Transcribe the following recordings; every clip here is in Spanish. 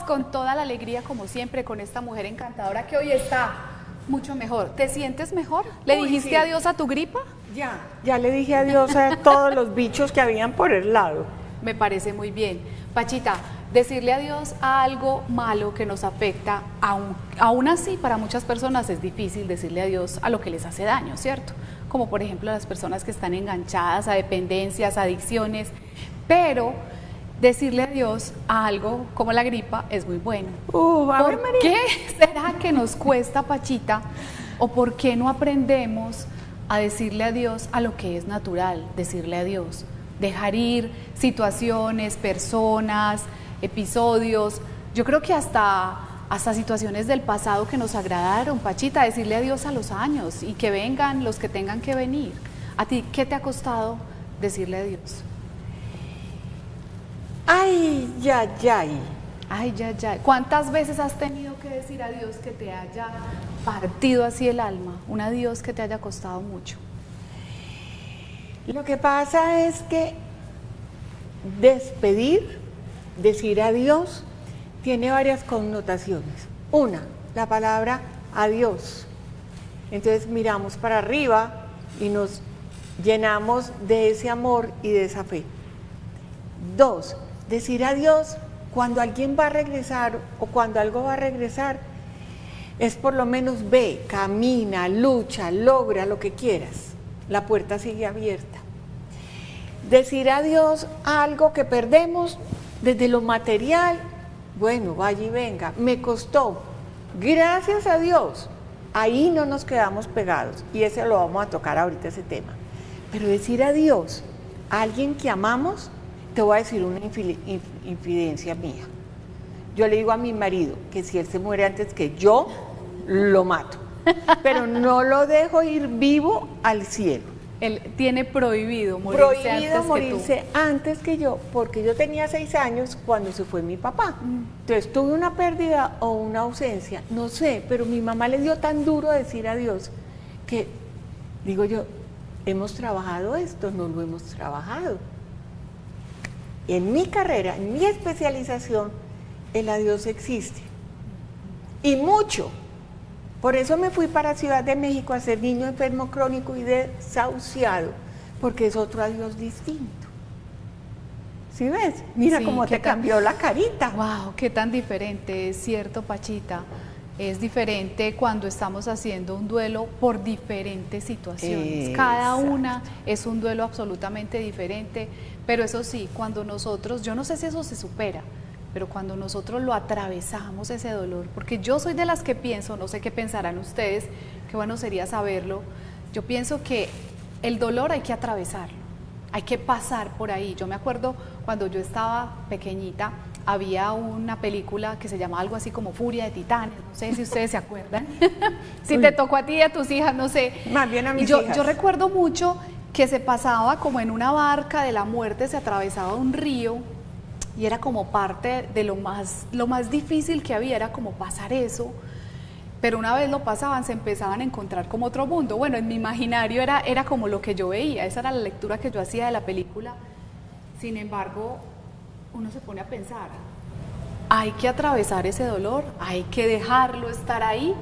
con toda la alegría, como siempre, con esta mujer encantadora que hoy está mucho mejor. ¿Te sientes mejor? ¿Le dijiste sí. adiós a tu gripa? Ya le dije adiós a todos los bichos que habían por el lado. Me parece muy bien. Pachita, decirle adiós a algo malo que nos afecta, aún así para muchas personas es difícil decirle adiós a lo que les hace daño, ¿cierto? Como por ejemplo las personas que están enganchadas a dependencias, adicciones, pero decirle adiós a algo como la gripa es muy bueno. ¿Por qué será que nos cuesta, Pachita? ¿O por qué no aprendemos a decirle adiós a lo que es natural, decirle adiós? Dejar ir situaciones, personas, episodios, yo creo que hasta situaciones del pasado que nos agradaron, Pachita, decirle adiós a los años y que vengan los que tengan que venir. ¿A ti qué te ha costado decirle adiós? Ay, ya. Ay, ya. ¿Cuántas veces has tenido que decir adiós que te haya partido así el alma? Un adiós que te haya costado mucho. Lo que pasa es que decir adiós, tiene varias connotaciones. Una, la palabra adiós. Entonces miramos para arriba y nos llenamos de ese amor y de esa fe. Dos, decir adiós cuando alguien va a regresar o cuando algo va a regresar, es por lo menos ve, camina, lucha, logra lo que quieras. La puerta sigue abierta. Decir adiós a algo que perdemos desde lo material, bueno, vaya y venga, me costó, gracias a Dios, ahí no nos quedamos pegados y ese lo vamos a tocar ahorita ese tema. Pero decir adiós a alguien que amamos, te voy a decir una infidencia mía. Yo le digo a mi marido que si él se muere antes que yo, lo mato, pero no lo dejo ir vivo al cielo. Él tiene prohibido morirse antes que yo, porque yo tenía 6 años cuando se fue mi papá. Entonces tuve una pérdida o una ausencia, no sé, pero mi mamá le dio tan duro decir adiós que, digo yo, hemos trabajado esto, no lo hemos trabajado. En mi carrera, en mi especialización, el adiós existe. Y mucho. Por eso me fui para Ciudad de México a ser niño enfermo crónico y desahuciado, porque es otro adiós distinto. ¿Sí ves? Mira cómo te cambió la carita. ¡Wow! ¡Qué tan diferente! Es cierto, Pachita. Es diferente cuando estamos haciendo un duelo por diferentes situaciones. Cada una es un duelo absolutamente diferente, pero eso sí, cuando nosotros, yo no sé si eso se supera, pero cuando nosotros lo atravesamos ese dolor, porque yo soy de las que pienso, no sé qué pensarán ustedes, qué bueno sería saberlo, yo pienso que el dolor hay que atravesarlo, hay que pasar por ahí. Yo me acuerdo cuando yo estaba pequeñita, había una película que se llamaba algo así como Furia de Titanes, no sé si ustedes se acuerdan, si te tocó a ti y a tus hijas, no sé. Más bien a mis hijas. Yo recuerdo mucho que se pasaba como en una barca de la muerte, se atravesaba un río, y era como parte de lo más difícil que había, era como pasar eso, pero una vez lo pasaban se empezaban a encontrar como otro mundo. Bueno, en mi imaginario era como lo que yo veía, esa era la lectura que yo hacía de la película. Sin embargo, uno se pone a pensar, hay que atravesar ese dolor, hay que dejarlo estar ahí.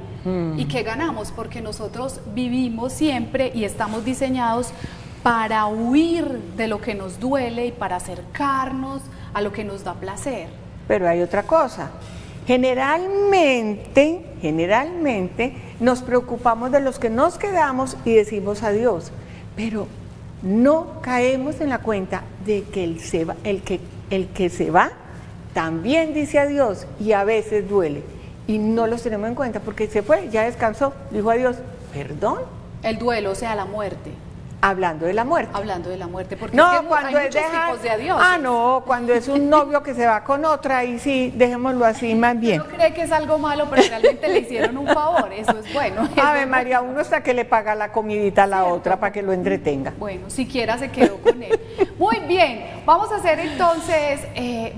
¿Y qué ganamos? Porque nosotros vivimos siempre y estamos diseñados para huir de lo que nos duele y para acercarnos a lo que nos da placer. Pero hay otra cosa. Generalmente nos preocupamos de los que nos quedamos y decimos adiós, pero no caemos en la cuenta de que el que se va también dice adiós y a veces duele y no los tenemos en cuenta porque se fue, ya descansó, dijo adiós, perdón. El duelo, o sea, la muerte. Hablando de la muerte. Hablando de la muerte, porque no, es que cuando hay muchos tipos de adiós. No, cuando es un novio que se va con otra, y sí, dejémoslo así más bien. Uno cree que es algo malo, pero realmente le hicieron un favor, eso es bueno. Ave María, uno hasta que le paga la comidita a la otra para que lo entretenga. Bueno, siquiera se quedó con él. Muy bien, vamos a hacer entonces,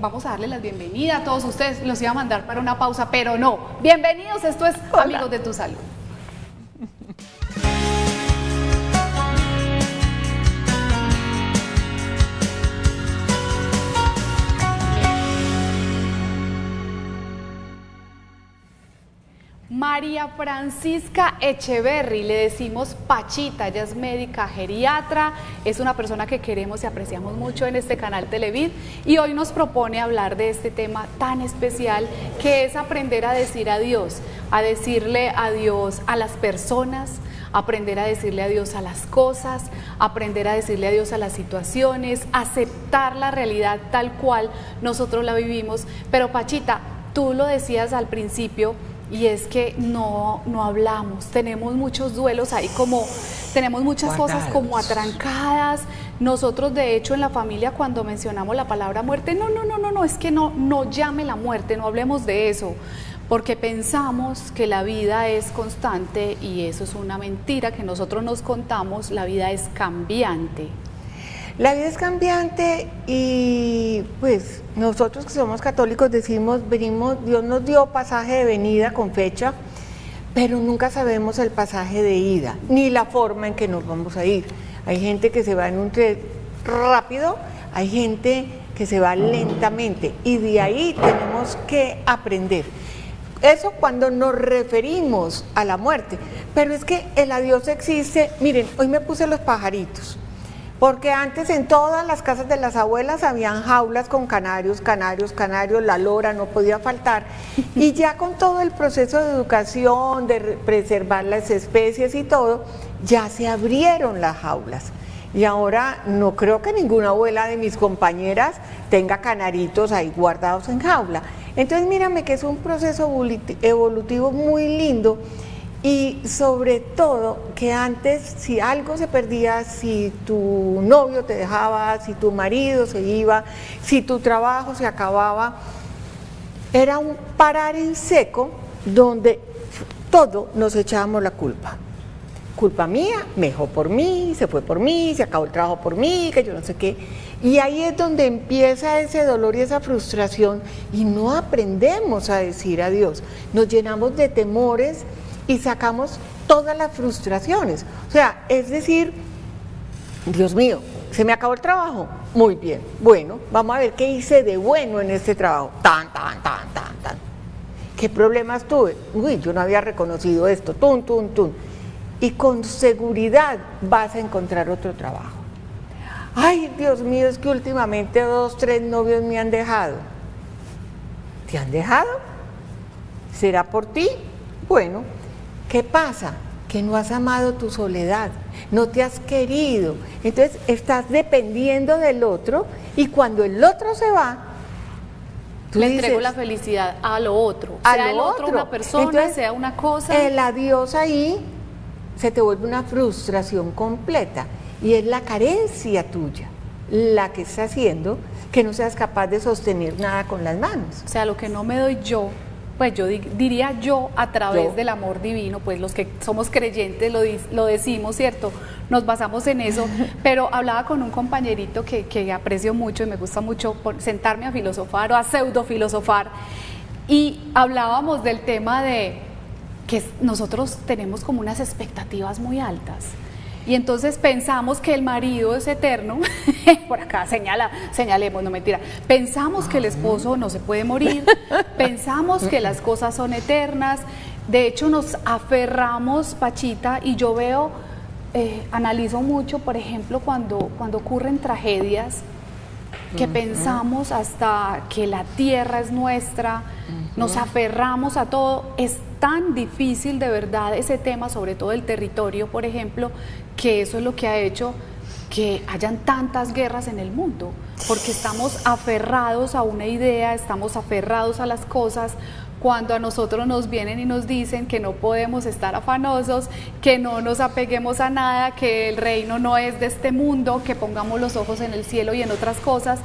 vamos a darle la bienvenida a todos ustedes, los iba a mandar para una pausa, pero no. Bienvenidos, esto es Hola. Amigos de tu Salud. María Francisca Echeverry, le decimos Pachita, ella es médica geriatra, es una persona que queremos y apreciamos mucho en este canal Televid y hoy nos propone hablar de este tema tan especial que es aprender a decir adiós, a decirle adiós a las personas, aprender a decirle adiós a las cosas, aprender a decirle adiós a las situaciones, aceptar la realidad tal cual nosotros la vivimos. Pero Pachita, tú lo decías al principio, y es que no hablamos, tenemos muchos duelos ahí, como tenemos muchas cosas como atrancadas. Nosotros de hecho en la familia cuando mencionamos la palabra muerte, no, es que no llame la muerte, no hablemos de eso, porque pensamos que la vida es constante y eso es una mentira que nosotros nos contamos. La vida es cambiante. La vida es cambiante y pues nosotros que somos católicos decimos, Dios nos dio pasaje de venida con fecha, pero nunca sabemos el pasaje de ida, ni la forma en que nos vamos a ir. Hay gente que se va en un tren rápido, hay gente que se va lentamente y de ahí tenemos que aprender. Eso cuando nos referimos a la muerte, pero es que el adiós existe. Miren, hoy me puse los pajaritos. Porque antes en todas las casas de las abuelas habían jaulas con canarios, la lora no podía faltar. Y ya con todo el proceso de educación, de preservar las especies y todo, ya se abrieron las jaulas. Y ahora no creo que ninguna abuela de mis compañeras tenga canaritos ahí guardados en jaula. Entonces mírame que es un proceso evolutivo muy lindo. Y sobre todo que antes si algo se perdía, si tu novio te dejaba, si tu marido se iba, si tu trabajo se acababa, era un parar en seco donde todos nos echábamos la culpa. Culpa mía, me dejó por mí, se fue por mí, se acabó el trabajo por mí, que yo no sé qué. Y ahí es donde empieza ese dolor y esa frustración y no aprendemos a decir adiós. Nos llenamos de temores y sacamos todas las frustraciones. O sea, es decir, Dios mío, se me acabó el trabajo. Muy bien, bueno, vamos a ver qué hice de bueno en este trabajo. Tan. ¿Qué problemas tuve? Uy, yo no había reconocido esto. Tun. Y con seguridad vas a encontrar otro trabajo. Ay, Dios mío, es que últimamente 2, 3 novios me han dejado. ¿Te han dejado? ¿Será por ti? Bueno, ¿qué pasa? Que no has amado tu soledad, no te has querido, entonces estás dependiendo del otro y cuando el otro se va, tú le dices, entrego la felicidad a lo otro, sea el otro una persona, entonces, sea una cosa. El adiós ahí se te vuelve una frustración completa y es la carencia tuya la que está haciendo que no seas capaz de sostener nada con las manos. O sea, lo que no me doy yo, pues yo diría yo a través del amor divino, pues los que somos creyentes lo decimos, ¿cierto? Nos basamos en eso, pero hablaba con un compañerito que aprecio mucho y me gusta mucho sentarme a filosofar o a pseudo filosofar y hablábamos del tema de que nosotros tenemos como unas expectativas muy altas. Y entonces pensamos que el marido es eterno, por acá señalemos, no mentira, pensamos que el esposo no se puede morir, pensamos que las cosas son eternas, de hecho nos aferramos, Pachita, y yo veo, analizo mucho, por ejemplo, cuando ocurren tragedias, que pensamos hasta que la tierra es nuestra, nos aferramos a todo, es tan difícil de verdad ese tema, sobre todo el territorio, por ejemplo, que eso es lo que ha hecho que hayan tantas guerras en el mundo, porque estamos aferrados a una idea, estamos aferrados a las cosas, cuando a nosotros nos vienen y nos dicen que no podemos estar afanosos, que no nos apeguemos a nada, que el reino no es de este mundo, que pongamos los ojos en el cielo y en otras cosas.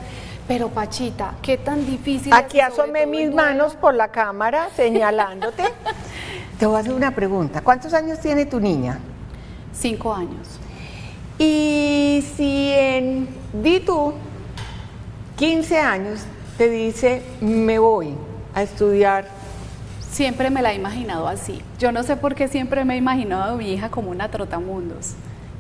Pero Pachita, ¿qué tan difícil Aquí asomé mis manos por la cámara señalándote. Te voy a hacer una pregunta. ¿Cuántos años tiene tu niña? 5 años. Y si di tú, 15 años, te dice, me voy a estudiar. Siempre me la he imaginado así. Yo no sé por qué siempre me he imaginado a mi hija como una trotamundos.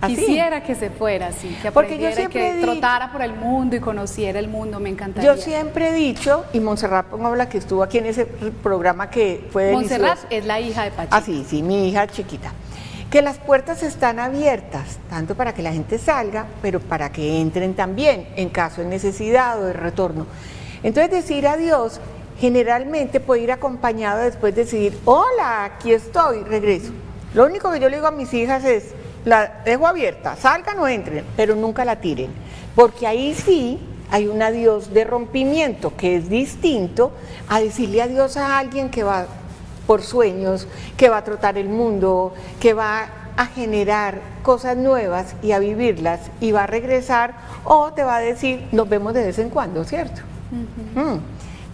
así. Quisiera que se fuera así, que Porque yo aprendiera, siempre he que dicho, trotara por el mundo y conociera el mundo, me encantaría. yo siempre he dicho, y Montserrat Pongola, que estuvo aquí en ese programa que fue delicioso. Montserrat es la hija de Pachita. Ah, sí, sí, mi hija chiquita. Que las puertas están abiertas, tanto para que la gente salga, pero para que entren también, en caso de necesidad o de retorno. Entonces, decir adiós generalmente puede ir acompañado después de decir, hola, aquí estoy, regreso. Lo único que yo le digo a mis hijas es, la dejo abierta, salgan o entren, pero nunca la tiren, porque ahí sí hay un adiós de rompimiento, que es distinto a decirle adiós a alguien que va por sueños, que va a trotar el mundo, que va a generar cosas nuevas y a vivirlas y va a regresar, o te va a decir, nos vemos de vez en cuando, ¿cierto?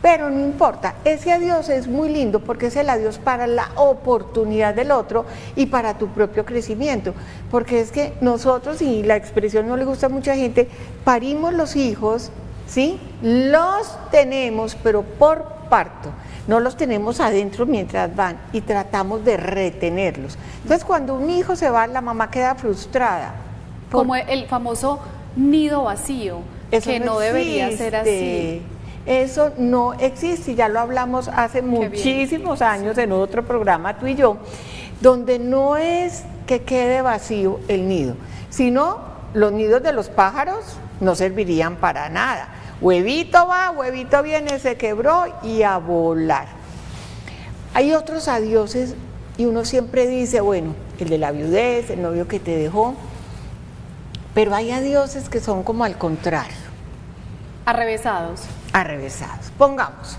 Pero no importa, ese adiós es muy lindo porque es el adiós para la oportunidad del otro y para tu propio crecimiento, porque es que nosotros, y la expresión no le gusta a mucha gente, parimos los hijos, ¿sí? Los tenemos, pero por parto. No los tenemos adentro mientras van y tratamos de retenerlos. Entonces, cuando un hijo se va, la mamá queda frustrada. Como el famoso nido vacío, que no debería ser así. Eso no existe, ya lo hablamos hace muchísimos años en otro programa, tú y yo, donde no es que quede vacío el nido, sino los nidos de los pájaros no servirían para nada. Huevito va, huevito viene, se quebró y a volar. Hay otros adioses y uno siempre dice, bueno, el de la viudez, el novio que te dejó, pero hay adioses que son como al contrario. Arrevesados. Arrevesados. Pongamos,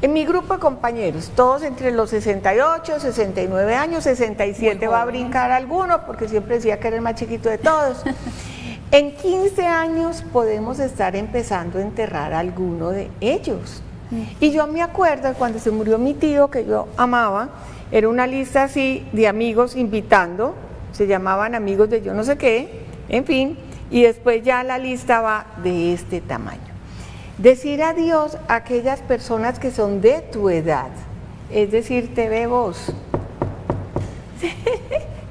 en mi grupo de compañeros, todos entre los 68, 69 años, 67 va a brincar alguno, porque siempre decía que era el más chiquito de todos. En 15 años podemos estar empezando a enterrar a alguno de ellos. Y yo me acuerdo cuando se murió mi tío, que yo amaba, era una lista así de amigos invitando, se llamaban amigos de yo no sé qué, en fin, y después ya la lista va de este tamaño. Decir adiós a aquellas personas que son de tu edad, es decir, te ve vos.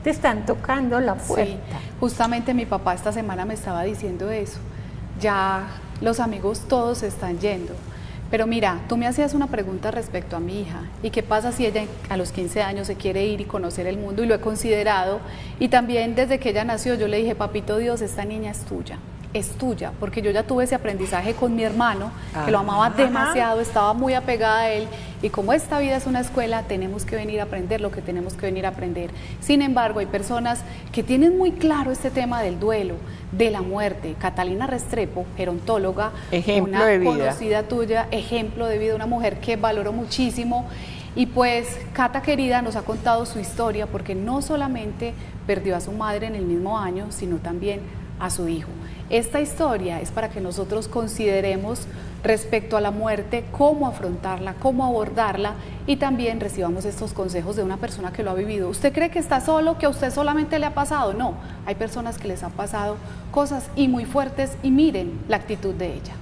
Te están tocando la puerta. Sí, justamente mi papá esta semana me estaba diciendo eso. Ya los amigos todos se están yendo. Pero mira, tú me hacías una pregunta respecto a mi hija. ¿Y qué pasa si ella a los 15 años se quiere ir y conocer el mundo? Y lo he considerado. Y también desde que ella nació yo le dije, papito Dios, esta niña es tuya. Es tuya, porque yo ya tuve ese aprendizaje con mi hermano, que lo amaba demasiado, estaba muy apegada a él, y como esta vida es una escuela, tenemos que venir a aprender lo que tenemos que venir a aprender. Sin embargo, hay personas que tienen muy claro este tema del duelo, de la muerte. Catalina Restrepo, gerontóloga, ejemplo una de vida, conocida tuya, ejemplo de vida, una mujer que valoro muchísimo. Y pues Cata querida nos ha contado su historia, porque no solamente perdió a su madre en el mismo año, sino también a su hijo. Esta historia es para que nosotros consideremos respecto a la muerte, cómo afrontarla, cómo abordarla, y también recibamos estos consejos de una persona que lo ha vivido. ¿Usted cree que está solo, que a usted solamente le ha pasado? No, hay personas que les han pasado cosas y muy fuertes, y miren la actitud de ella.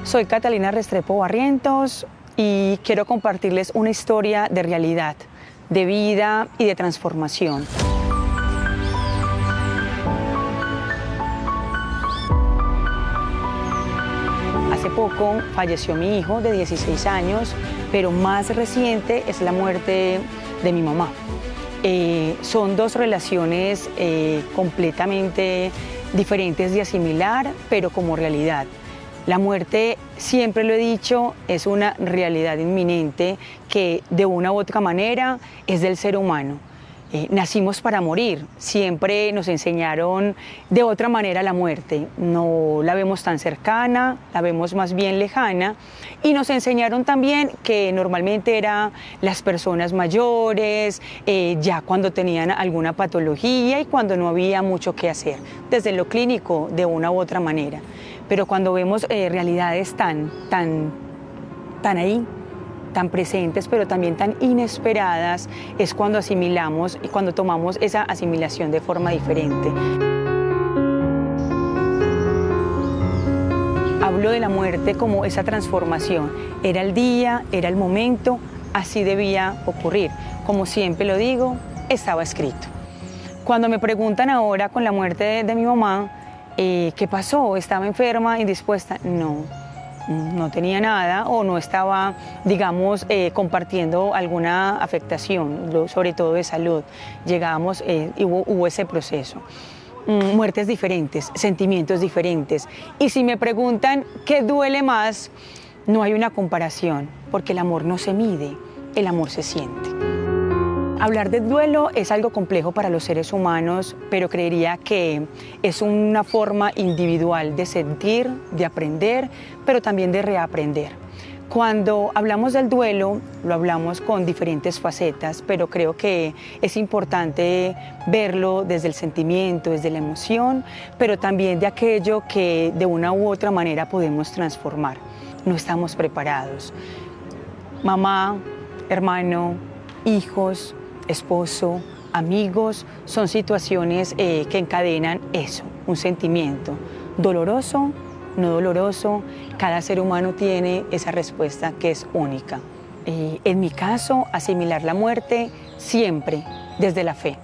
Soy Catalina Restrepo Barrientos y quiero compartirles una historia de realidad, de vida y de transformación. Hace poco falleció mi hijo de 16 años, pero más reciente es la muerte de mi mamá. Son dos relaciones completamente diferentes de asimilar, pero como realidad. La muerte, siempre lo he dicho, es una realidad inminente que de una u otra manera es del ser humano. Nacimos para morir, siempre nos enseñaron de otra manera la muerte, no la vemos tan cercana, la vemos más bien lejana, y nos enseñaron también que normalmente eran las personas mayores, ya cuando tenían alguna patología y cuando no había mucho que hacer, desde lo clínico de una u otra manera. Pero cuando vemos realidades tan ahí, tan presentes, pero también tan inesperadas, es cuando asimilamos y cuando tomamos esa asimilación de forma diferente. Hablo de la muerte como esa transformación. Era el día, era el momento, así debía ocurrir. como siempre lo digo, estaba escrito. Cuando me preguntan ahora con la muerte de mi mamá, ¿qué pasó? ¿Estaba enferma, indispuesta? No tenía nada o no estaba, digamos, compartiendo alguna afectación, sobre todo de salud. Llegábamos, hubo ese proceso. Muertes diferentes, sentimientos diferentes. Y si me preguntan qué duele más, no hay una comparación, porque el amor no se mide, el amor se siente. Hablar de duelo es algo complejo para los seres humanos, pero creería que es una forma individual de sentir, de aprender, pero también de reaprender. Cuando hablamos del duelo, lo hablamos con diferentes facetas, pero creo que es importante verlo desde el sentimiento, desde la emoción, pero también de aquello que de una u otra manera podemos transformar. No estamos preparados. Mamá, hermano, hijos, esposo, amigos, son situaciones que encadenan eso, un sentimiento doloroso, no doloroso. Cada ser humano tiene esa respuesta que es única. En mi caso, asimilar la muerte siempre desde la fe.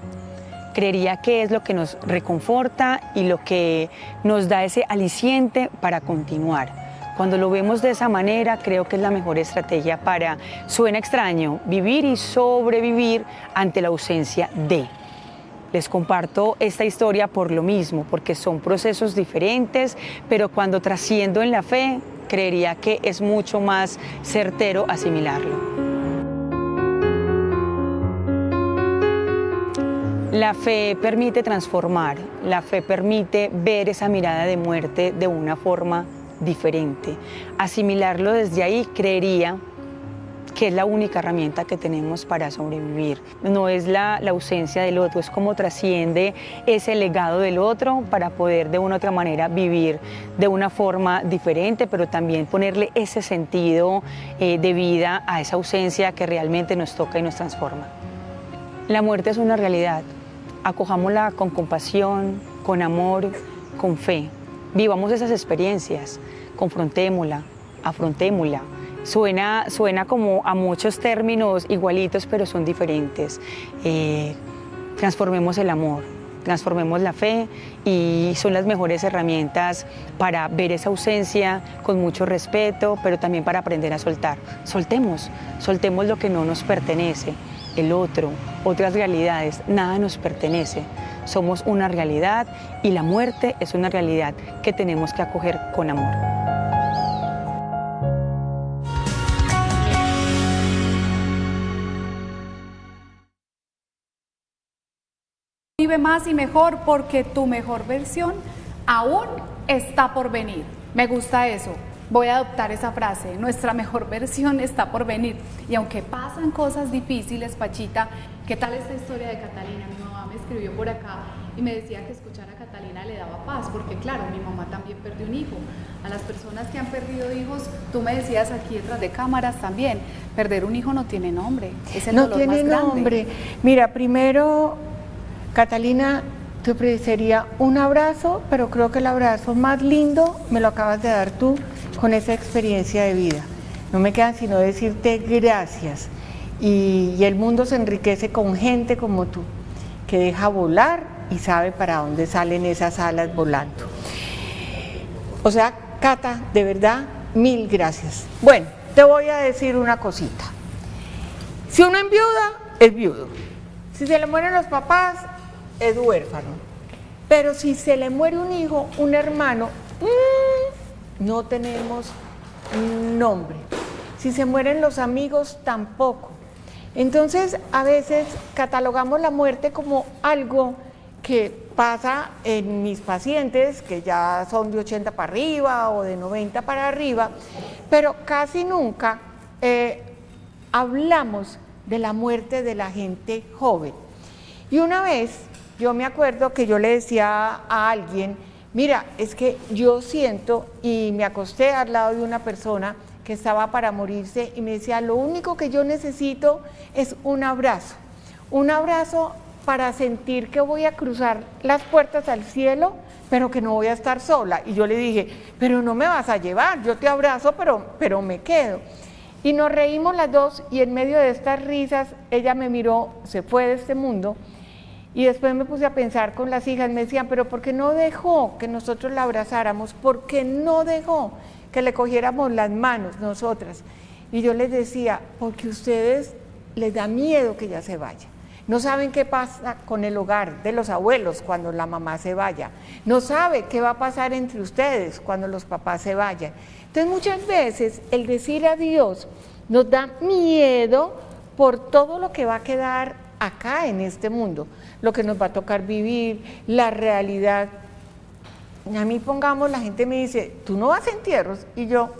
Creería que es lo que nos reconforta y lo que nos da ese aliciente para continuar. Cuando lo vemos de esa manera, creo que es la mejor estrategia para, suena extraño, vivir y sobrevivir ante la ausencia de. Les comparto esta historia por lo mismo, porque son procesos diferentes, pero cuando trasciendo en la fe, creería que es mucho más certero asimilarlo. La fe permite transformar, la fe permite ver esa mirada de muerte de una forma diferente. Asimilarlo desde ahí creería que es la única herramienta que tenemos para sobrevivir. No es la ausencia del otro, es como trasciende ese legado del otro para poder de una u otra manera vivir de una forma diferente, pero también ponerle ese sentido de vida a esa ausencia que realmente nos toca y nos transforma. La muerte es una realidad. Acojámosla con compasión, con amor, con fe. Vivamos esas experiencias, confrontémosla, afrontémosla. Suena como a muchos términos igualitos, pero son diferentes. Transformemos el amor, transformemos la fe y son las mejores herramientas para ver esa ausencia con mucho respeto, pero también para aprender a soltar. Soltemos lo que no nos pertenece, el otro, otras realidades, nada nos pertenece. Somos una realidad y la muerte es una realidad que tenemos que acoger con amor. Vive más y mejor porque tu mejor versión aún está por venir. Me gusta eso. Voy a adoptar esa frase. Nuestra mejor versión está por venir. Y aunque pasan cosas difíciles, Pachita, ¿qué tal esta historia de Catalina? Mi mamá me escribió por acá y me decía que escuchar a Catalina le daba paz, porque claro, mi mamá también perdió un hijo. A las personas que han perdido hijos, tú me decías aquí detrás de cámaras también, perder un hijo no tiene nombre, es el dolor más grande. No tiene nombre. Mira, primero, Catalina, te ofrecería un abrazo, pero creo que el abrazo más lindo me lo acabas de dar tú con esa experiencia de vida. No me queda sino decirte gracias. Y el mundo se enriquece con gente como tú, que deja volar y sabe para dónde salen esas alas volando. O sea, Cata, de verdad, mil gracias. Bueno, te voy a decir una cosita. Si uno enviuda, es viudo. Si se le mueren los papás, es huérfano. Pero si se le muere un hijo, un hermano, no tenemos nombre. Si se mueren los amigos, tampoco. Entonces, a veces catalogamos la muerte como algo que pasa en mis pacientes, que ya son de 80 para arriba o de 90 para arriba, pero casi nunca hablamos de la muerte de la gente joven. Y una vez, yo me acuerdo que yo le decía a alguien, mira, es que yo siento, y me acosté al lado de una persona que estaba para morirse y me decía, lo único que yo necesito es un abrazo para sentir que voy a cruzar las puertas al cielo, pero que no voy a estar sola. Y yo le dije, pero no me vas a llevar, yo te abrazo, pero me quedo. Y nos reímos las dos y en medio de estas risas ella me miró, se fue de este mundo y después me puse a pensar con las hijas, me decían, pero ¿por qué no dejó que nosotros la abrazáramos? ¿Por qué no dejó que le cogiéramos las manos nosotras? Y yo les decía, porque a ustedes les da miedo que ella se vaya. No saben qué pasa con el hogar de los abuelos cuando la mamá se vaya. No sabe qué va a pasar entre ustedes cuando los papás se vayan. Entonces muchas veces el decir adiós nos da miedo por todo lo que va a quedar acá en este mundo, lo que nos va a tocar vivir, la realidad. A mí, pongamos, la gente me dice, ¿tú no vas a entierros? Y yo,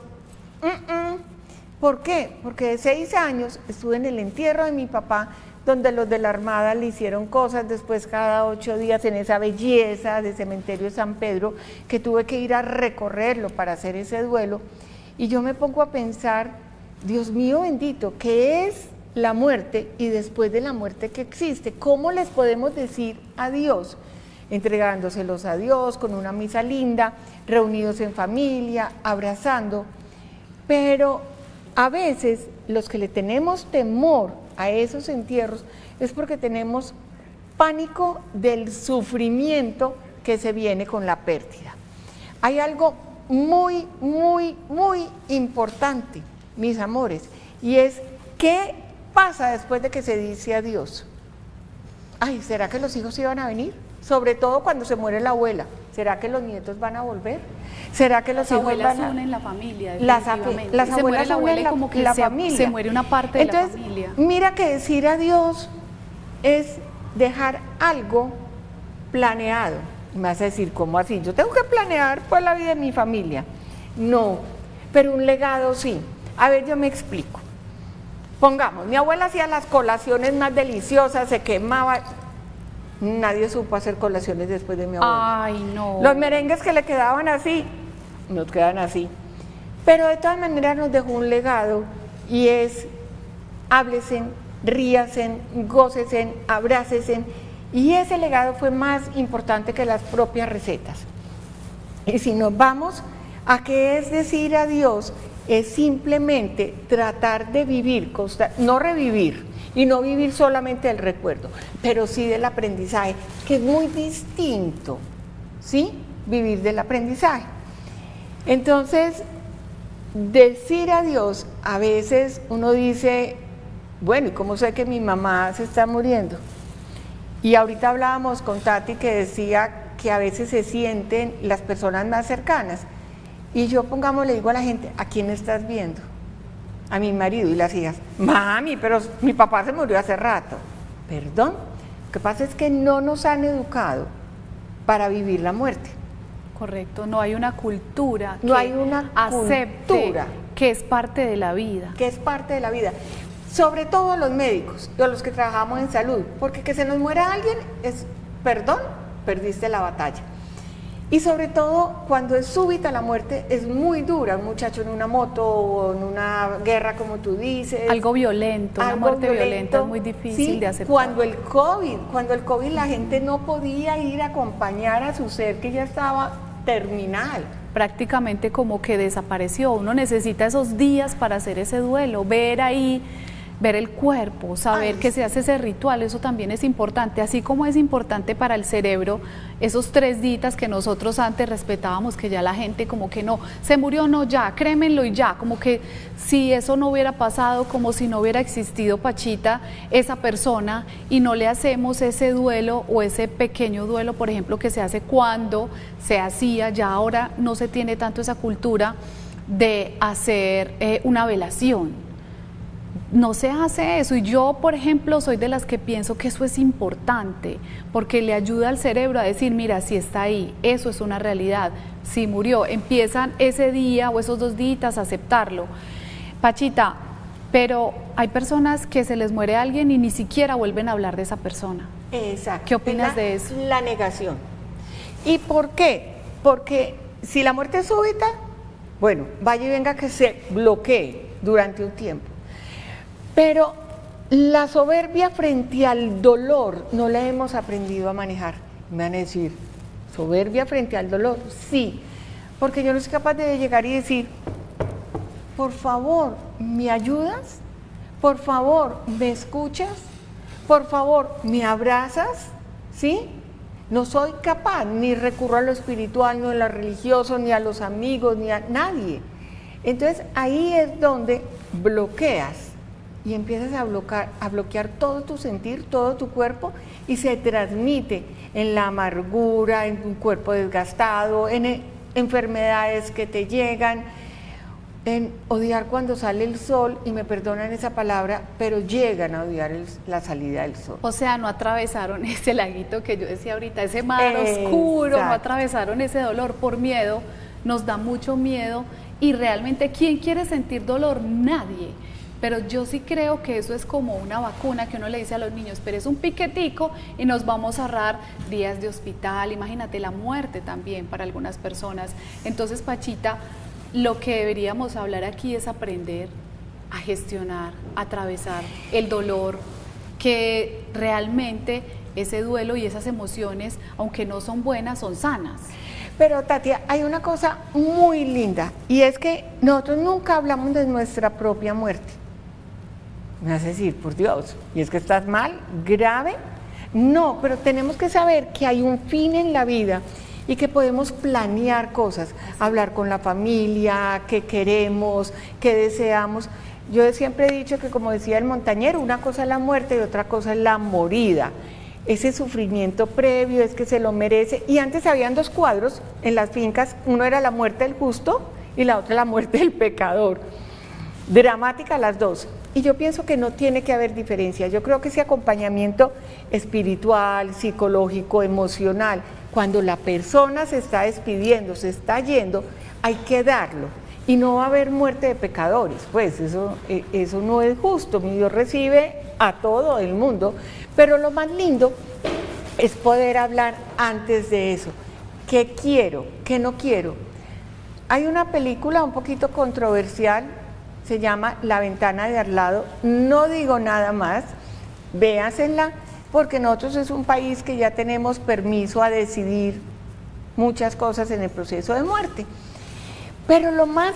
¿por qué? Porque de 6 años estuve en el entierro de mi papá, donde los de la Armada le hicieron cosas, después cada 8 días en esa belleza de cementerio de San Pedro, que tuve que ir a recorrerlo para hacer ese duelo, y yo me pongo a pensar, Dios mío bendito, ¿qué es la muerte y después de la muerte que existe? ¿Cómo les podemos decir adiós? Entregándoselos a Dios, con una misa linda, reunidos en familia, abrazando, pero a veces los que le tenemos temor a esos entierros es porque tenemos pánico del sufrimiento que se viene con la pérdida. Hay algo muy, muy, muy importante, mis amores, y es ¿qué pasa después de que se dice adiós? Ay, ¿será que los hijos iban a venir? Sobre todo cuando se muere la abuela. ¿Será que los nietos van a volver? ¿Será que los hijos abuelas van a...? unen la familia, Las definitivamente. abuelas la abuela unen y como que la se familia. muere una parte de Entonces, la familia. mira que decir adiós es dejar algo planeado. Y me vas a decir, ¿cómo así? Yo tengo que planear pues la vida de mi familia. No, pero un legado sí. A ver, yo me explico. Pongamos, mi abuela hacía las colaciones más deliciosas, se quemaba. Nadie supo hacer colaciones después de mi abuela. Ay, no. Los merengues que le quedaban así, nos quedan así. Pero de todas maneras nos dejó un legado y es, háblesen, ríasen, gócesen, abrácesen. Y ese legado fue más importante que las propias recetas. Y si nos vamos a qué es decir adiós, es simplemente tratar de vivir, no revivir, y no vivir solamente el recuerdo, pero sí del aprendizaje, que es muy distinto, ¿sí? Vivir del aprendizaje. Entonces, decir adiós, a veces uno dice, bueno, ¿y cómo sé que mi mamá se está muriendo? Y ahorita hablábamos con Tati que decía que a veces se sienten las personas más cercanas, y yo, pongamos, le digo a la gente, ¿a quién estás viendo? A mi marido y las hijas, mami, pero mi papá se murió hace rato. Perdón, lo que pasa es que no nos han educado para vivir la muerte. Correcto, no hay una cultura No que hay una acepte cultura. que es parte de la vida. Que es parte de la vida. Sobre todo los médicos, y los que trabajamos en salud, porque que se nos muera alguien es, perdón, perdiste la batalla. Y sobre todo, cuando es súbita la muerte, es muy dura. Un muchacho en una moto o en una guerra, como tú dices. Algo violento, una muerte violenta es muy difícil sí, de aceptar. Cuando el COVID la gente no podía ir a acompañar a su ser que ya estaba terminal. Prácticamente como que desapareció. Uno necesita esos días para hacer ese duelo, ver ahí, ver el cuerpo, saber que se hace ese ritual, eso también es importante, así como es importante para el cerebro esos 3 días que nosotros antes respetábamos, que ya la gente como que no, se murió, no, ya, crémenlo y ya, como que si eso no hubiera pasado, como si no hubiera existido Pachita, esa persona, y no le hacemos ese duelo o ese pequeño duelo, por ejemplo, que se hace cuando se hacía, ya ahora no se tiene tanto esa cultura de hacer una velación. No se hace eso, y yo, por ejemplo, soy de las que pienso que eso es importante, porque le ayuda al cerebro a decir, mira, si está ahí, eso es una realidad, si murió, empiezan ese día o esos 2 días a aceptarlo. Pachita, pero hay personas que se les muere alguien y ni siquiera vuelven a hablar de esa persona. Exacto. ¿Qué opinas de eso? La negación. ¿Y por qué? Porque si la muerte es súbita, bueno, vaya y venga que se bloquee durante un tiempo. Pero la soberbia frente al dolor no la hemos aprendido a manejar. Me van a decir, ¿soberbia frente al dolor? Sí, porque yo no soy capaz de llegar y decir, por favor, ¿me ayudas? Por favor, ¿me escuchas? Por favor, ¿me abrazas? ¿Sí? No soy capaz, ni recurro a lo espiritual, ni a lo religioso, ni a los amigos, ni a nadie. Entonces ahí es donde bloqueas y empiezas a bloquear todo tu sentir, todo tu cuerpo, y se transmite en la amargura, en un cuerpo desgastado, en enfermedades que te llegan, en odiar cuando sale el sol, y me perdonan esa palabra, pero llegan a odiar la salida del sol. O sea, no atravesaron ese laguito que yo decía ahorita, ese mar oscuro, no atravesaron ese dolor por miedo, nos da mucho miedo, y realmente, ¿quién quiere sentir dolor? Nadie. Pero yo sí creo que eso es como una vacuna que uno le dice a los niños, pero es un piquetico y nos vamos a ahorrar días de hospital, imagínate la muerte también para algunas personas. Entonces, Pachita, lo que deberíamos hablar aquí es aprender a gestionar, a atravesar el dolor, que realmente ese duelo y esas emociones, aunque no son buenas, son sanas. Pero Tatia, hay una cosa muy linda, y es que nosotros nunca hablamos de nuestra propia muerte. Me vas a decir, por Dios, ¿y es que estás mal, grave? No, pero tenemos que saber que hay un fin en la vida y que podemos planear cosas, hablar con la familia, qué queremos, qué deseamos. Yo siempre he dicho que, como decía el montañero, una cosa es la muerte y otra cosa es la morida. Ese sufrimiento previo es que se lo merece. Y antes habían dos cuadros en las fincas, uno era la muerte del justo y la otra la muerte del pecador. Dramáticas las dos. Y yo pienso que no tiene que haber diferencia. Yo creo que ese acompañamiento espiritual, psicológico, emocional, cuando la persona se está despidiendo, se está yendo, hay que darlo. Y no va a haber muerte de pecadores, pues eso no es justo. Mi Dios recibe a todo el mundo, pero lo más lindo es poder hablar antes de eso. ¿Qué quiero? ¿Qué no quiero? Hay una película un poquito controversial, se llama La ventana de al lado, no digo nada más, véansela, porque nosotros es un país que ya tenemos permiso a decidir muchas cosas en el proceso de muerte. Pero lo más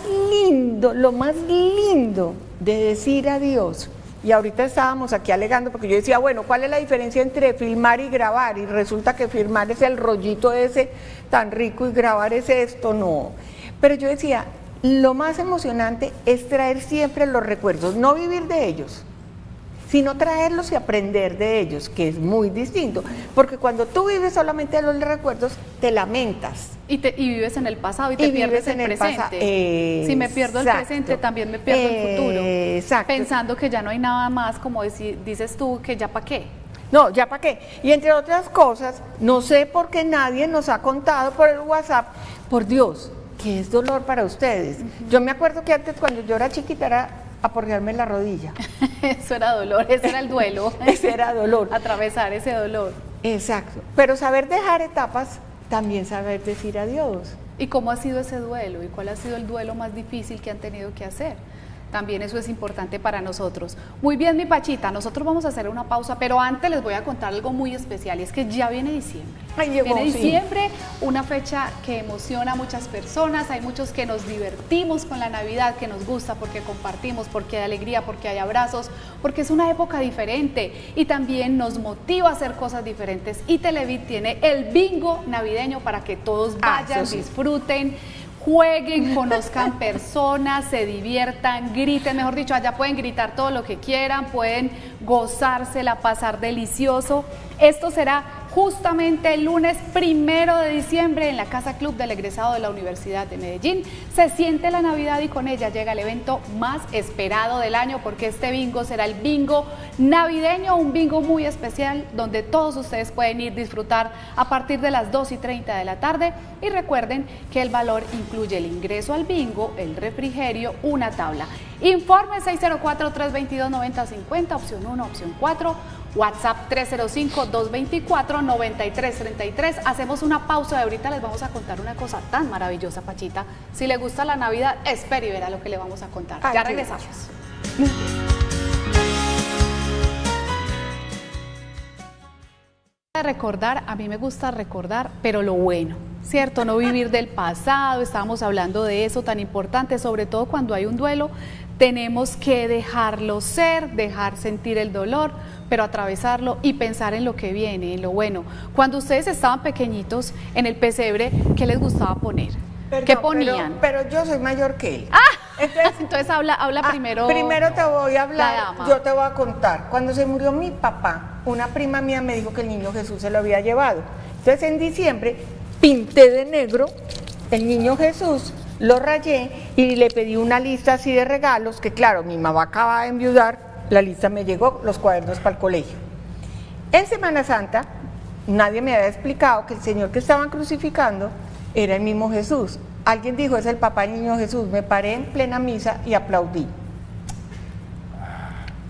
lindo de decir adiós, y ahorita estábamos aquí alegando, porque yo decía, bueno, ¿cuál es la diferencia entre filmar y grabar? Y resulta que filmar es el rollito ese tan rico y grabar es esto, no. Pero yo decía, lo más emocionante es traer siempre los recuerdos, no vivir de ellos, sino traerlos y aprender de ellos, que es muy distinto, porque cuando tú vives solamente de los recuerdos, te lamentas. Y vives en el pasado y te pierdes el presente. Si me pierdo el presente, también me pierdo el futuro. Exacto. Pensando que ya no hay nada más, como dices tú, que ya para qué. No, ya para qué. Y entre otras cosas, no sé por qué nadie nos ha contado por el WhatsApp, por Dios, ¿qué es dolor para ustedes? Yo me acuerdo que antes, cuando yo era chiquita, era aporrearme la rodilla. Eso era dolor, ese era el duelo. Ese era dolor. Atravesar ese dolor. Exacto. Pero saber dejar etapas, también saber decir adiós. ¿Y cómo ha sido ese duelo? ¿Y cuál ha sido el duelo más difícil que han tenido que hacer? También eso es importante para nosotros. Muy bien, mi Pachita, nosotros vamos a hacer una pausa, pero antes les voy a contar algo muy especial, y es que ya viene diciembre. Ay, llegó, viene diciembre, una fecha que emociona a muchas personas, hay muchos que nos divertimos con la Navidad, que nos gusta porque compartimos, porque hay alegría, porque hay abrazos, porque es una época diferente y también nos motiva a hacer cosas diferentes. Y Televid tiene el bingo navideño para que todos vayan, disfruten, jueguen, conozcan personas, se diviertan, griten, mejor dicho, allá pueden gritar todo lo que quieran, pueden gozársela, pasar delicioso. Esto será justamente el lunes 1 de diciembre en la Casa Club del egresado de la Universidad de Medellín. Se siente la Navidad y con ella llega el evento más esperado del año, porque este bingo será el bingo navideño, un bingo muy especial donde todos ustedes pueden ir a disfrutar a partir de las 2:30 de la tarde. Y recuerden que el valor incluye el ingreso al bingo, el refrigerio, una tabla. Informe 604-322-9050, opción 1, opción 4. WhatsApp 305-224-9333. Hacemos una pausa y ahorita les vamos a contar una cosa tan maravillosa, Pachita. Si le gusta la Navidad, espere y verá lo que le vamos a contar. Ay, ya regresamos. Recordar, a mí me gusta recordar, pero lo bueno. ¿cierto? No vivir del pasado, estábamos hablando de eso tan importante, sobre todo cuando hay un duelo, tenemos que dejarlo ser, dejar sentir el dolor, pero atravesarlo y pensar en lo que viene, en lo bueno. Cuando ustedes estaban pequeñitos en el pesebre, ¿qué les gustaba poner? Perdón, ¿Qué ponían? Pero yo soy mayor que él. Entonces habla primero. Primero te voy a la hablar, dama. yo te voy a contar. Cuando se murió mi papá, una prima mía me dijo que el niño Jesús se lo había llevado. Entonces en diciembre pinté de negro el niño Jesús, lo rayé y le pedí una lista así de regalos, que claro, mi mamá acaba de enviudar, la lista me llegó, los cuadernos para el colegio. En Semana Santa, nadie me había explicado que el Señor que estaban crucificando era el mismo Jesús. Alguien dijo, es el papá del niño Jesús. Me paré en plena misa y aplaudí.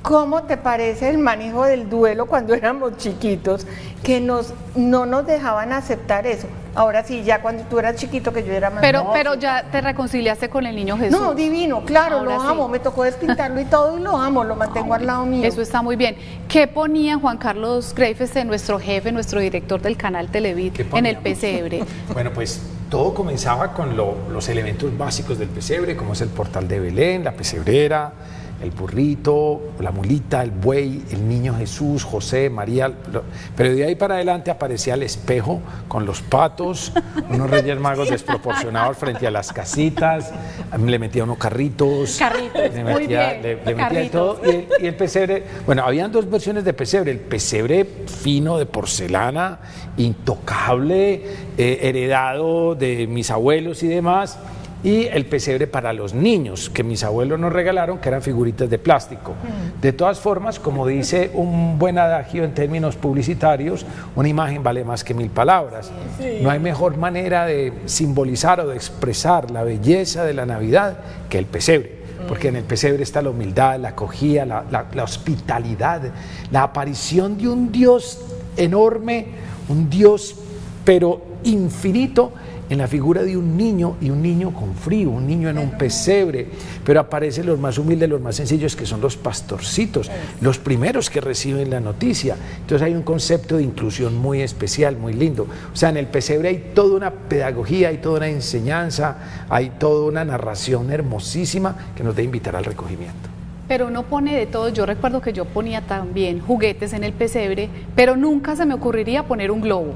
¿Cómo te parece el manejo del duelo cuando éramos chiquitos? Que no nos dejaban aceptar eso. Ahora sí, ya cuando tú eras chiquito, que yo era más Pero ya te reconciliaste con el niño Jesús. No, divino, claro, Ahora lo sí. amo. Me tocó despintarlo y todo y lo amo, lo mantengo al lado mío. Eso está muy bien. ¿Qué ponía Juan Carlos Greifes, nuestro jefe, nuestro director del canal Televid, ¿Qué en el poníamos? pesebre? Bueno, pues todo comenzaba con los elementos básicos del pesebre, como es el portal de Belén, la pesebrera, el burrito, la mulita, el buey, el niño Jesús, José, María. Pero de ahí para adelante aparecía el espejo con los patos, unos reyes magos desproporcionados frente a las casitas, le metía unos carritos. Le muy metía, bien, le metía carritos. todo. Y el pesebre, bueno, habían dos versiones de pesebre, el pesebre fino de porcelana, intocable, heredado de mis abuelos y demás, y el pesebre para los niños, que mis abuelos nos regalaron, que eran figuritas de plástico. De todas formas, como dice un buen adagio en términos publicitarios, una imagen vale más que 1000 palabras. No hay mejor manera de simbolizar o de expresar la belleza de la Navidad que el pesebre. Porque en el pesebre está la humildad, la acogida, la hospitalidad, la aparición de un Dios enorme, un Dios pero infinito, en la figura de un niño, y un niño con frío, un niño en un pesebre, pero aparecen los más humildes, los más sencillos, que son los pastorcitos, los primeros que reciben la noticia. Entonces hay un concepto de inclusión muy especial, muy lindo. O sea, en el pesebre hay toda una pedagogía, hay toda una enseñanza, hay toda una narración hermosísima que nos debe invitar al recogimiento. Pero uno pone de todo. Yo recuerdo que yo ponía también juguetes en el pesebre, pero nunca se me ocurriría poner un globo.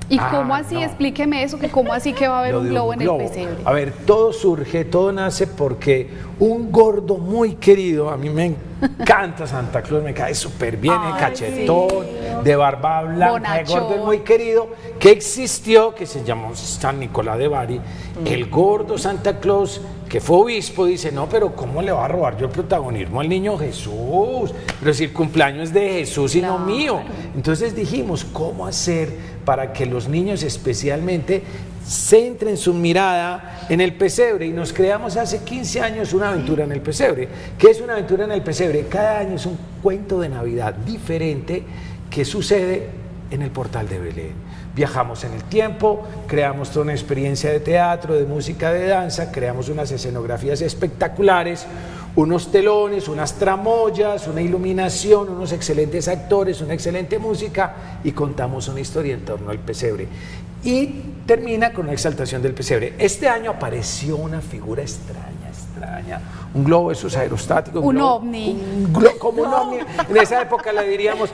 ¿Y cómo así? No. Explíqueme eso, que cómo así que va a haber Lo un de globo en el pesebre. A ver, todo surge, todo nace porque un gordo muy querido, a mí me encanta Santa Claus, me cae súper bien, Ay, cachetón, de barba blanca, Bonachón. de gordo muy querido, que existió, que se llamó San Nicolás de Bari. El gordo Santa Claus, que fue obispo, dice, no, pero ¿cómo le va a robar yo el protagonismo al niño Jesús? Pero si el cumpleaños es de Jesús y no mío. Entonces dijimos, ¿cómo hacer para que los niños especialmente centren su mirada en el pesebre? Y nos creamos hace 15 años una aventura en el pesebre. ¿Qué es una aventura en el pesebre? Cada año es un cuento de Navidad diferente que sucede en el portal de Belén. Viajamos en el tiempo, creamos toda una experiencia de teatro, de música, de danza, creamos unas escenografías espectaculares, unos telones, unas tramoyas, una iluminación, unos excelentes actores, una excelente música, y contamos una historia en torno al pesebre. Y termina con una exaltación del pesebre. Este año apareció una figura extraña, un globo de esos aerostáticos. Un globo, ovni. Como un ovni. En esa época le diríamos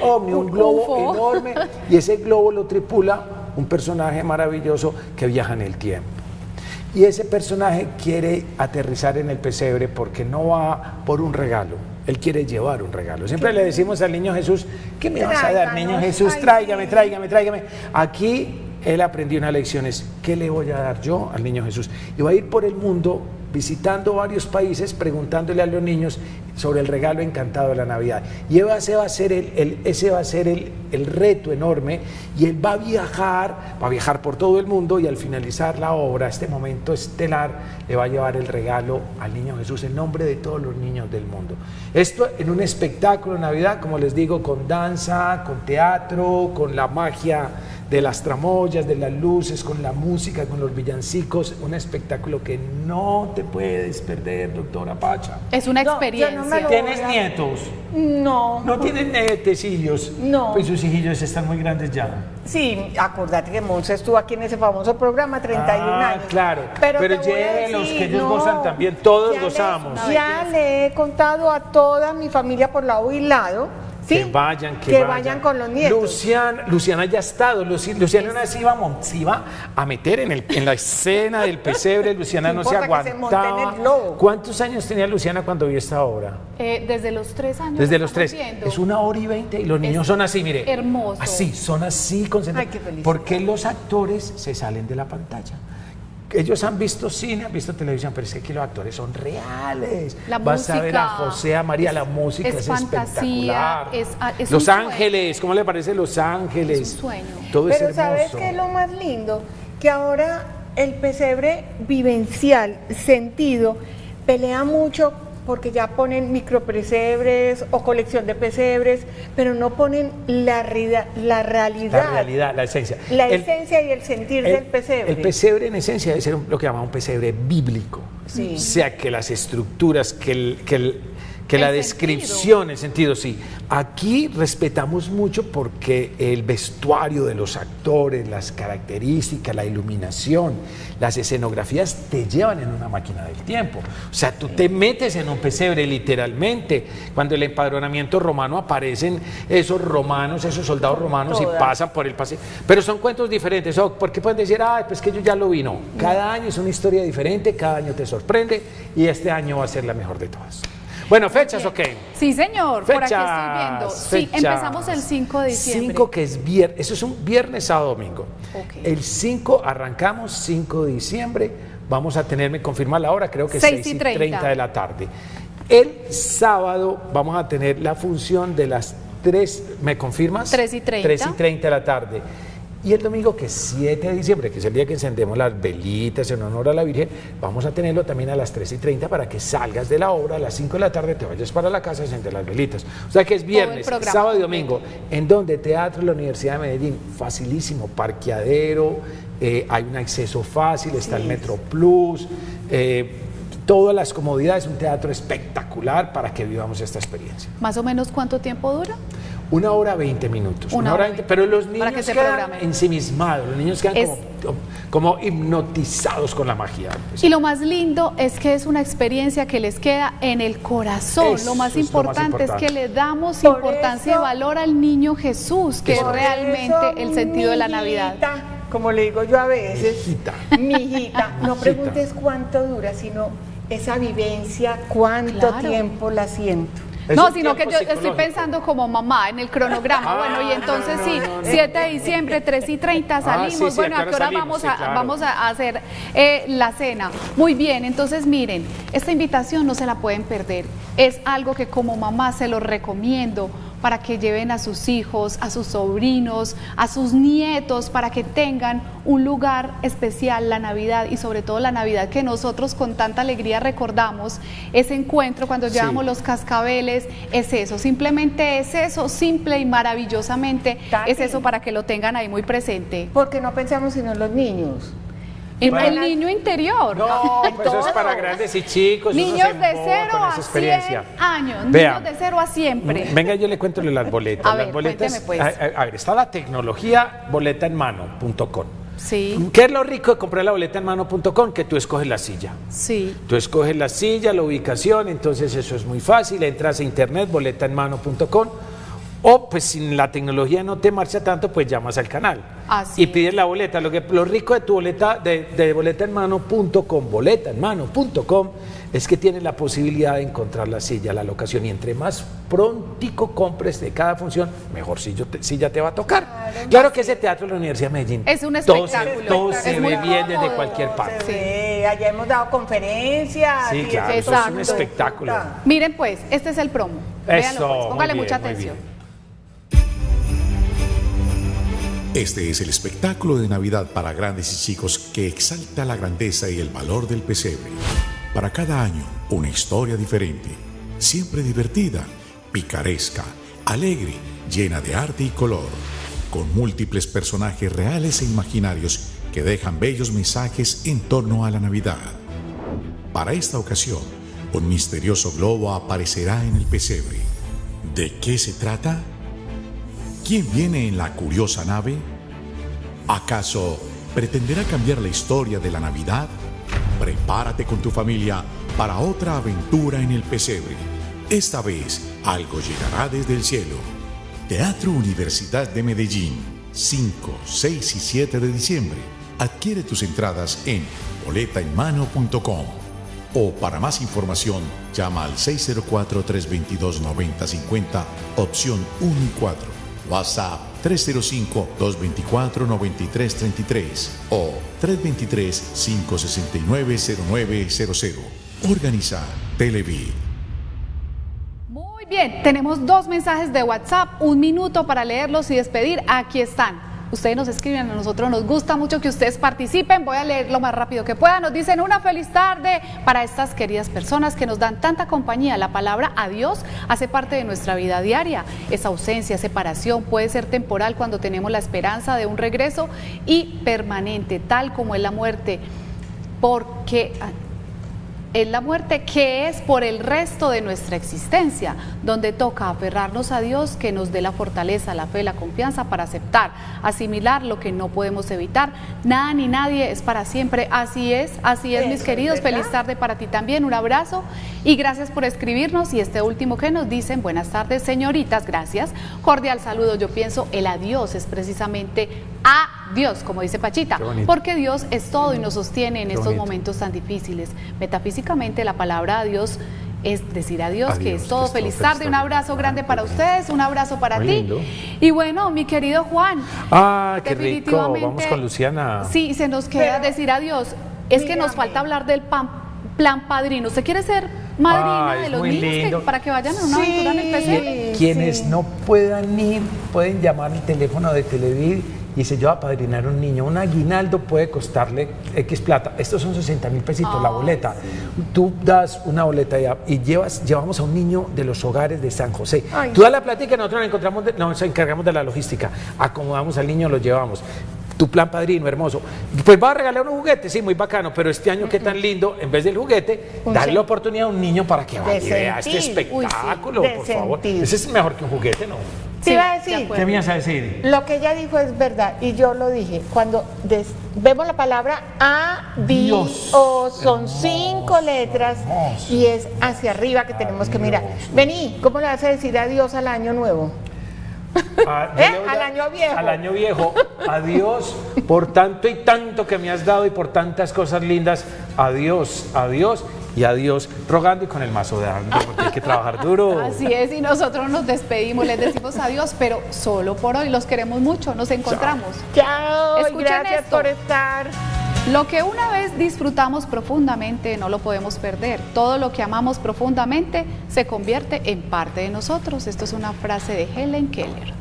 ovni, un globo UFO. enorme, y ese globo lo tripula un personaje maravilloso que viaja en el tiempo. Y ese personaje quiere aterrizar en el pesebre porque no va por un regalo, él quiere llevar un regalo. Siempre le decimos al niño Jesús, ¿qué me vas a dar, niño Jesús? Tráigame. Aquí él aprendió una lección, es ¿qué le voy a dar yo al niño Jesús? Y va a ir por el mundo visitando varios países, preguntándole a los niños sobre el regalo encantado de la Navidad. Y ese va a ser el reto enorme, y él va a viajar por todo el mundo, y al finalizar la obra, este momento estelar, le va a llevar el regalo al niño Jesús en nombre de todos los niños del mundo. Esto en un espectáculo de Navidad, como les digo, con danza, con teatro, con la magia de las tramoyas, de las luces, con la música, con los villancicos, un espectáculo que no te puedes perder, doctora Pacha. Es una No, experiencia. yo no me lo- ¿Tienes nietos? No. ¿No tienen nietecillos? No. Pues sus hijillos están muy grandes ya. Sí, acordate que Monse estuvo aquí en ese famoso programa, 31 años. Claro, Pero pero te voy a llévelos, decir, que ellos no, gozan también, todos ya gozamos. Ya le he contado a toda mi familia por lado y lado, ¿sí? Que vayan con los nietos. Luciana ya ha estado. Luciana una vez se iba a meter en la escena del pesebre. Luciana No no se importa que se monte en aguantaba. el globo. ¿Cuántos años tenía Luciana cuando vio esta obra? Desde los 3 años. Desde lo los 3. estamos viendo. Es 1 hora y 20 y los niños son así, mire. hermoso. Así, son así concentrados. Ay, qué felicidad. Porque los actores se salen de la pantalla. Ellos han visto cine, han visto televisión, pero es que aquí los actores son reales. La Vas a ver a música José, a María, la música es fantasía, espectacular. es Los un sueño. Ángeles, ¿cómo le parece Los Ángeles? Es un sueño. Todo es Pero hermoso. ¿sabes qué es lo más lindo? Que ahora el pesebre vivencial, sentido, pelea mucho porque ya ponen micropesebres o colección de pesebres, pero no ponen la realidad, La realidad, la esencia. la El- esencia y el sentir del pesebre. El pesebre en esencia debe ser lo que llamamos un pesebre bíblico. Sí. O sea, que las estructuras, que la El descripción, el sentido, sí. Aquí respetamos mucho porque el vestuario de los actores, las características, la iluminación, las escenografías te llevan en una máquina del tiempo. O sea, tú te metes en un pesebre literalmente. Cuando el empadronamiento romano aparecen esos romanos, esos soldados romanos y Todas. pasan por el paseo. Pero son cuentos diferentes. Porque pueden decir, ay, pues que yo ya lo vi. No. Cada año es una historia diferente, cada año te sorprende y este año va a ser la mejor de todas. Bueno, fechas, ok. Sí, señor, por aquí estoy viendo. Fechas, Sí, fechas. empezamos el 5 de diciembre. 5 que es viernes, eso es un viernes, sábado, domingo. Ok. El 5 arrancamos, 5 de diciembre, vamos a tenerme confirmar la hora, creo que 6:30 de la tarde. El sábado vamos a tener la función de las 3, ¿me confirmas? 3:30. 3:30 de la tarde. Y el domingo, que es 7 de diciembre, que es el día que encendemos las velitas en honor a la Virgen, vamos a tenerlo también a las 3:30 para que salgas de la obra, a las 5 de la tarde te vayas para la casa a encender las velitas. O sea que es viernes, programa sábado y completo. domingo. ¿En donde Teatro de la Universidad de Medellín, facilísimo, parqueadero, hay un acceso fácil, está el Metro Plus, todas las comodidades, un teatro espectacular para que vivamos esta experiencia. ¿Más o menos cuánto tiempo dura? 1 hora 20 minutos. Una 1 hora hora 20, pero los para niños que se quedan programen. ensimismados, los niños quedan Es- como hipnotizados con la magia. Y lo más lindo es que es una experiencia que les queda en el corazón. Eso Lo más es lo más importante es importante. que le damos Por importancia y eso- valor al niño Jesús, que es Por realmente eso, el sentido de la mi Navidad. hijita, como le digo yo a veces, Mijita. mi hijita, no Mijita. preguntes cuánto dura, sino esa vivencia, cuánto Claro. tiempo la siento. Es No, un sino que tiempo yo estoy psicológico. pensando como mamá en el cronograma. Bueno, y entonces sí, 7 de diciembre, 3:30 salimos. sí, sí, Bueno, ¿a ¿a qué qué hora hora vamos salimos? Sí, claro. vamos a hacer la cena? Muy bien, entonces miren, esta invitación no se la pueden perder. Es algo que como mamá se lo recomiendo para que lleven a sus hijos, a sus sobrinos, a sus nietos, para que tengan un lugar especial la Navidad y sobre todo la Navidad que nosotros con tanta alegría recordamos, ese encuentro cuando Sí. llevamos los cascabeles, es eso, simplemente es eso, simple y maravillosamente, Tati. es eso para que lo tengan ahí muy presente. Porque no pensamos sino en los niños. El niño interior. No, pues eso es todo. para grandes y chicos. uno Niños se de embota 0 con a esa 100 experiencia. años, Vea. niños de 0 a siempre. Venga, yo le cuento las boletas. A Las ver, boletas, cuénteme, pues. a ver, está la tecnología boletaenmano.com. Sí, ¿Qué es lo rico de comprar la boletaenmano.com? Que tú escoges la silla. sí. Tú escoges la silla, la ubicación, entonces eso es muy fácil, entras a internet, boletaenmano.com, o pues si la tecnología no te marcha tanto, pues llamas al canal Así y pides la boleta. Lo rico de tu boleta, de boletaenmano.com, es que tienes la posibilidad de encontrar la silla, la locación, y entre más prontico compres de cada función, mejor silla te va a tocar. Claro que ese teatro de la Universidad de Medellín, Es un todo espectáculo. todo Es se muy ve bien desde cómodo. cualquier parte. Se ve, allá hemos dado conferencias. Sí, y claro, eso eso es un Exacto. espectáculo. Miren pues, este es el promo. Véanlo Eso, pues, muy póngale bien, mucha muy atención. bien. Este es el espectáculo de Navidad para grandes y chicos que exalta la grandeza y el valor del pesebre. Para cada año, una historia diferente, siempre divertida, picaresca, alegre, llena de arte y color. con múltiples personajes reales e imaginarios que dejan bellos mensajes en torno a la Navidad. Para esta ocasión, un misterioso globo aparecerá en el pesebre. ¿De qué se trata? ¿Quién viene en la curiosa nave? ¿Acaso pretenderá cambiar la historia de la Navidad? Prepárate con tu familia para otra aventura en el pesebre. Esta vez, algo llegará desde el cielo. Teatro Universidad de Medellín, 5, 6 y 7 de diciembre. Adquiere tus entradas en boletaenmano.com o para más información llama al 604-322-9050, opción 1 y 4. WhatsApp 305-224-9333 o 323-569-0900. Organiza Televid. Muy bien, tenemos 2 mensajes de WhatsApp, 1 minuto para leerlos y despedir. Aquí están. Ustedes nos escriben, a nosotros nos gusta mucho que ustedes participen. Voy a leer lo más rápido que pueda. Nos dicen: una feliz tarde para estas queridas personas que nos dan tanta compañía. La palabra adiós hace parte de nuestra vida diaria. Esa ausencia, separación puede ser temporal cuando tenemos la esperanza de un regreso y permanente, tal como es la muerte, porque es la muerte que es por el resto de nuestra existencia, donde toca aferrarnos a Dios, que nos dé la fortaleza, la fe, la confianza para aceptar, asimilar lo que no podemos evitar. Nada ni nadie es para siempre. Así es, mis queridos. Feliz tarde para ti también, un abrazo y gracias por escribirnos. Y este último que nos dicen: buenas tardes, señoritas, gracias, cordial saludo. Yo pienso el adiós es precisamente a Dios, como dice Pachita, porque Dios es todo y nos sostiene en estos momentos tan difíciles. Metafísicamente, la palabra adiós es decir adiós, que es todo. Feliz tarde, un abrazo grande para ustedes, un abrazo para ti. Lindo. Y bueno, mi querido Juan, qué rico, vamos con Luciana. Sí, se nos queda decir adiós. Es que nos falta hablar del plan padrino. ¿Usted quiere ser madrina de los niños para que vayan a una aventura en el pesebre? Quienes no puedan ir, pueden llamar al teléfono de Televid y dice: yo voy a padrinar un niño. Un aguinaldo puede costarle X plata. Estos son 60.000 pesitos, la boleta. Tú das una boleta y llevamos a un niño de los hogares de San José. Tú das la plata y que nosotros nos encargamos de la logística. Acomodamos al niño, lo llevamos. Tu plan padrino, hermoso. Pues va a regalar un juguete, sí, muy bacano, pero este año, qué tan lindo, en vez del juguete, darle la oportunidad a un niño para que vaya y vea este espectáculo, por favor. Ese es mejor que un juguete, ¿no? Te iba a decir. ¿Qué me ibas a decir? Lo que ella dijo es verdad, y yo lo dije. Cuando vemos la palabra adiós, son 5 letras, y es hacia arriba que tenemos que mirar. Vení, ¿cómo le vas a decir adiós al año nuevo? Al año viejo. Al año viejo. Adiós por tanto y tanto que me has dado y por tantas cosas lindas. Adiós, adiós y adiós, rogando y con el mazo de hambre, porque hay que trabajar duro. Así es, y nosotros nos despedimos, les decimos adiós, pero solo por hoy. Los queremos mucho, nos encontramos. Chao. Escuchen Gracias esto. por estar. Lo que una vez disfrutamos profundamente no lo podemos perder. Todo lo que amamos profundamente se convierte en parte de nosotros. Esto es una frase de Helen Keller.